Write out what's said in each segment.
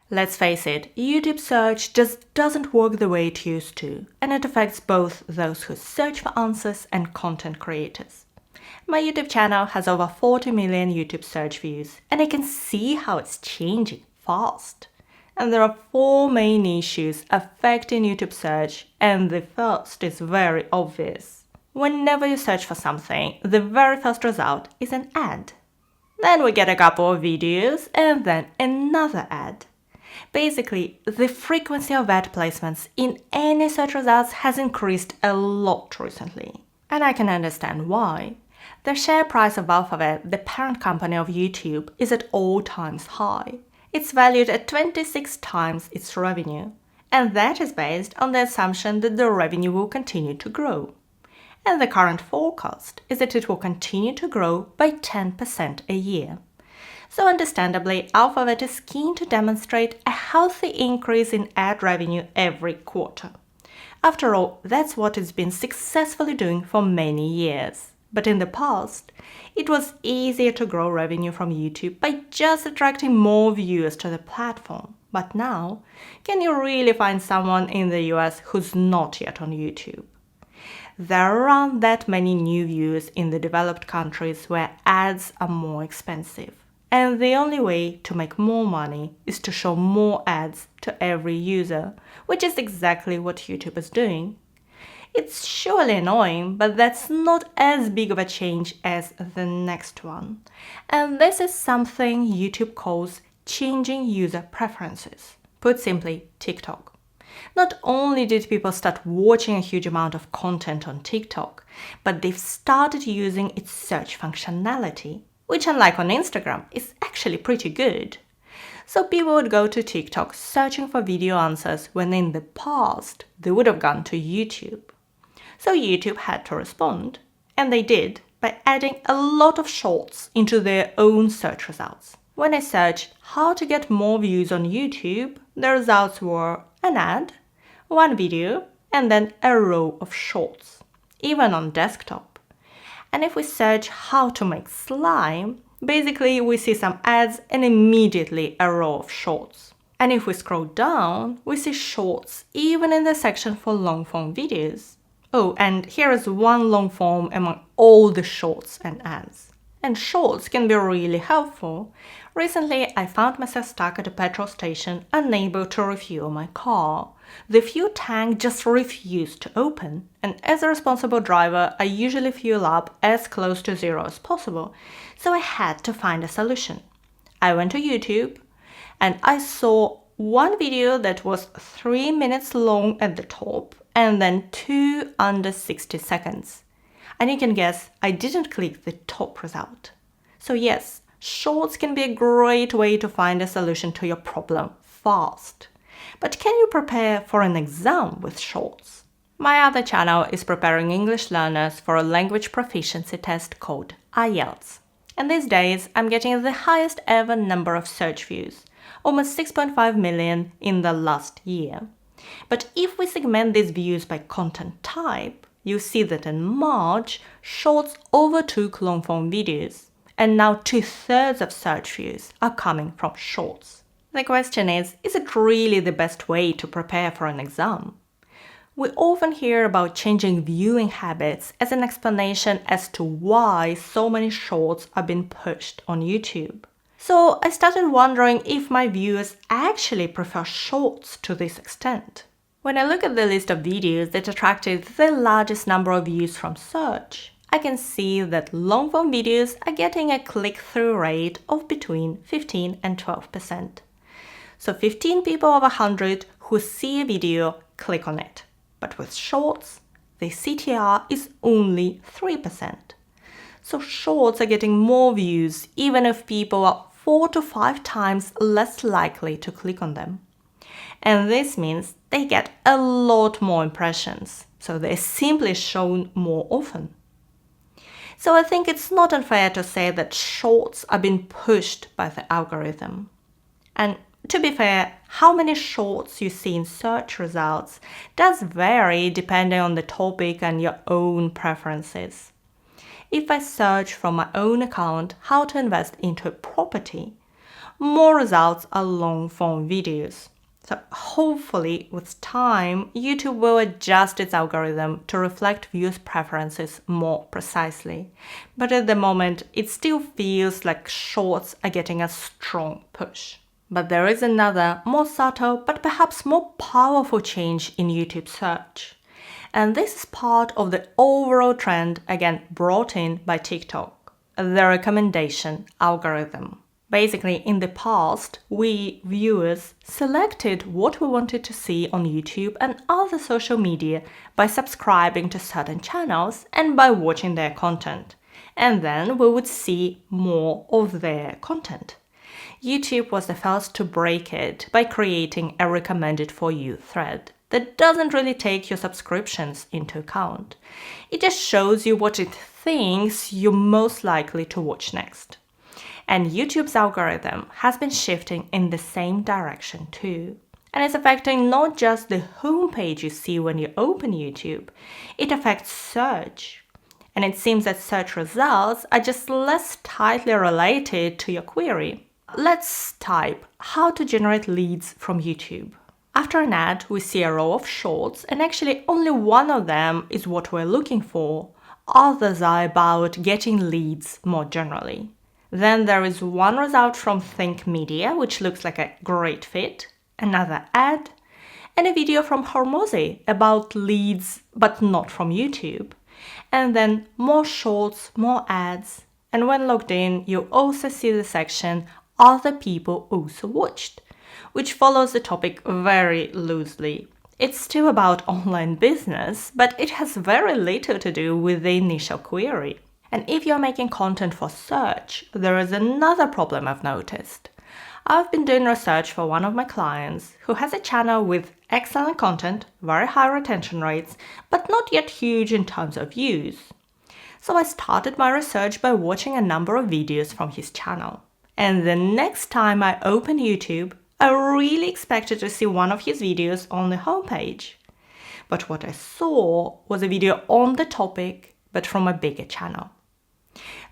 Let's face it, YouTube search just doesn't work the way it used to, and it affects both those who search for answers and content creators. My YouTube channel has over 40 million YouTube search views, and I can see how it's changing fast. And there are 4 main issues affecting YouTube search, and the first is very obvious. Whenever you search for something, the very first result is an ad. Then we get a couple of videos, and then another ad. Basically, the frequency of ad placements in any search results has increased a lot recently. And I can understand why. The share price of Alphabet, the parent company of YouTube, is at all-time high. It's valued at 26 times its revenue. And that is based on the assumption that the revenue will continue to grow. And the current forecast is that it will continue to grow by 10% a year. So understandably, Alphabet is keen to demonstrate a healthy increase in ad revenue every quarter. After all, that's what it's been successfully doing for many years. But in the past, it was easier to grow revenue from YouTube by just attracting more viewers to the platform. But now, can you really find someone in the US who's not yet on YouTube? There aren't that many new viewers in the developed countries where ads are more expensive. And the only way to make more money is to show more ads to every user, which is exactly what YouTube is doing. It's surely annoying, but that's not as big of a change as the next one. And this is something YouTube calls changing user preferences. Put simply, TikTok. Not only did people start watching a huge amount of content on TikTok, but they've started using its search functionality, which, unlike on Instagram, is actually pretty good. So people would go to TikTok searching for video answers when in the past they would have gone to YouTube. So YouTube had to respond, and they did, by adding a lot of shorts into their own search results. When I searched how to get more views on YouTube, the results were an ad, one video, and then a row of shorts, even on desktop. And if we search how to make slime, basically we see some ads and immediately a row of shorts. And if we scroll down, we see shorts even in the section for long-form videos. Oh, and here is one long form among all the shorts and ads. And shorts can be really helpful. Recently, I found myself stuck at a petrol station, unable to refuel my car. The fuel tank just refused to open, and as a responsible driver, I usually fuel up as close to zero as possible, so I had to find a solution. I went to YouTube, and I saw one video that was 3 minutes long at the top, and then 2 under 60 seconds. And you can guess, I didn't click the top result. So yes, shorts can be a great way to find a solution to your problem fast. But can you prepare for an exam with shorts? My other channel is preparing English learners for a language proficiency test called IELTS. And these days, I'm getting the highest ever number of search views, almost 6.5 million in the last year. But if we segment these views by content type, you see that in March, shorts overtook long-form videos, and now 2/3 of search views are coming from shorts. The question is it really the best way to prepare for an exam? We often hear about changing viewing habits as an explanation as to why so many shorts are being pushed on YouTube. So I started wondering if my viewers actually prefer shorts to this extent. When I look at the list of videos that attracted the largest number of views from search, I can see that long-form videos are getting a click-through rate of between 15 and 12%. So 15 people of 100 who see a video click on it. But with shorts, the CTR is only 3%. So shorts are getting more views even if people are 4 to 5 times less likely to click on them. And this means they get a lot more impressions, so they're simply shown more often. So I think it's not unfair to say that shorts are being pushed by the algorithm. And to be fair, how many shorts you see in search results does vary depending on the topic and your own preferences. If I search from my own account how to invest into a property, more results are long-form videos. So hopefully with time, YouTube will adjust its algorithm to reflect viewers' preferences more precisely. But at the moment, it still feels like shorts are getting a strong push. But there is another, more subtle, but perhaps more powerful change in YouTube search. And this is part of the overall trend, again brought in by TikTok, the recommendation algorithm. Basically, in the past, we viewers selected what we wanted to see on YouTube and other social media by subscribing to certain channels and by watching their content. And then we would see more of their content. YouTube was the first to break it by creating a recommended for you thread that doesn't really take your subscriptions into account. It just shows you what it thinks you're most likely to watch next. And YouTube's algorithm has been shifting in the same direction too. And it's affecting not just the homepage you see when you open YouTube, it affects search. And it seems that search results are just less tightly related to your query. Let's type how to generate leads from YouTube. After an ad, we see a row of shorts, and actually only one of them is what we're looking for. Others are about getting leads more generally. Then there is one result from Think Media, which looks like a great fit, another ad, and a video from Hormozy about leads, but not from YouTube. And then more shorts, more ads. And when logged in, you also see the section Other People Also Watched, which follows the topic very loosely. It's still about online business, but it has very little to do with the initial query. And if you're making content for search, there is another problem I've noticed. I've been doing research for one of my clients who has a channel with excellent content, very high retention rates, but not yet huge in terms of views. So I started my research by watching a number of videos from his channel. And the next time I opened YouTube, I really expected to see one of his videos on the homepage. But what I saw was a video on the topic, but from a bigger channel.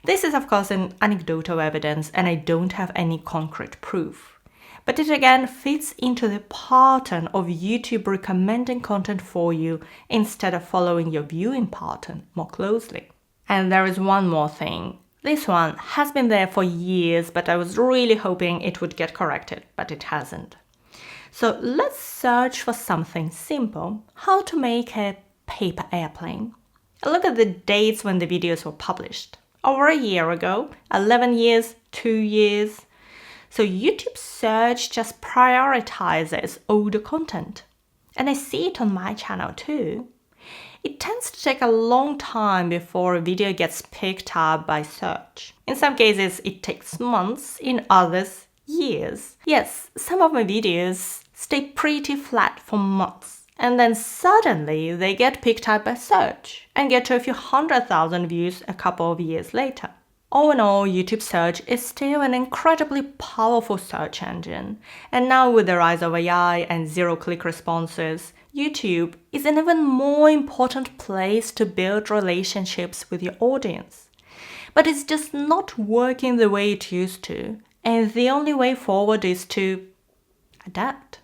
This is of course an anecdotal evidence and I don't have any concrete proof. But it again fits into the pattern of YouTube recommending content for you instead of following your viewing pattern more closely. And there is one more thing. This one has been there for years, but I was really hoping it would get corrected, but it hasn't. So let's search for something simple, how to make a paper airplane. Look at the dates when the videos were published. Over a year ago, 11 years, 2 years. So YouTube search just prioritizes older content. And I see it on my channel too. It tends to take a long time before a video gets picked up by search. In some cases, it takes months, in others, years. Yes, some of my videos stay pretty flat for months. And then suddenly they get picked up by search and get to a few 100,000 views a couple of years later. All in all, YouTube search is still an incredibly powerful search engine. And now with the rise of AI and zero-click responses, YouTube is an even more important place to build relationships with your audience. But it's just not working the way it used to. And the only way forward is to adapt.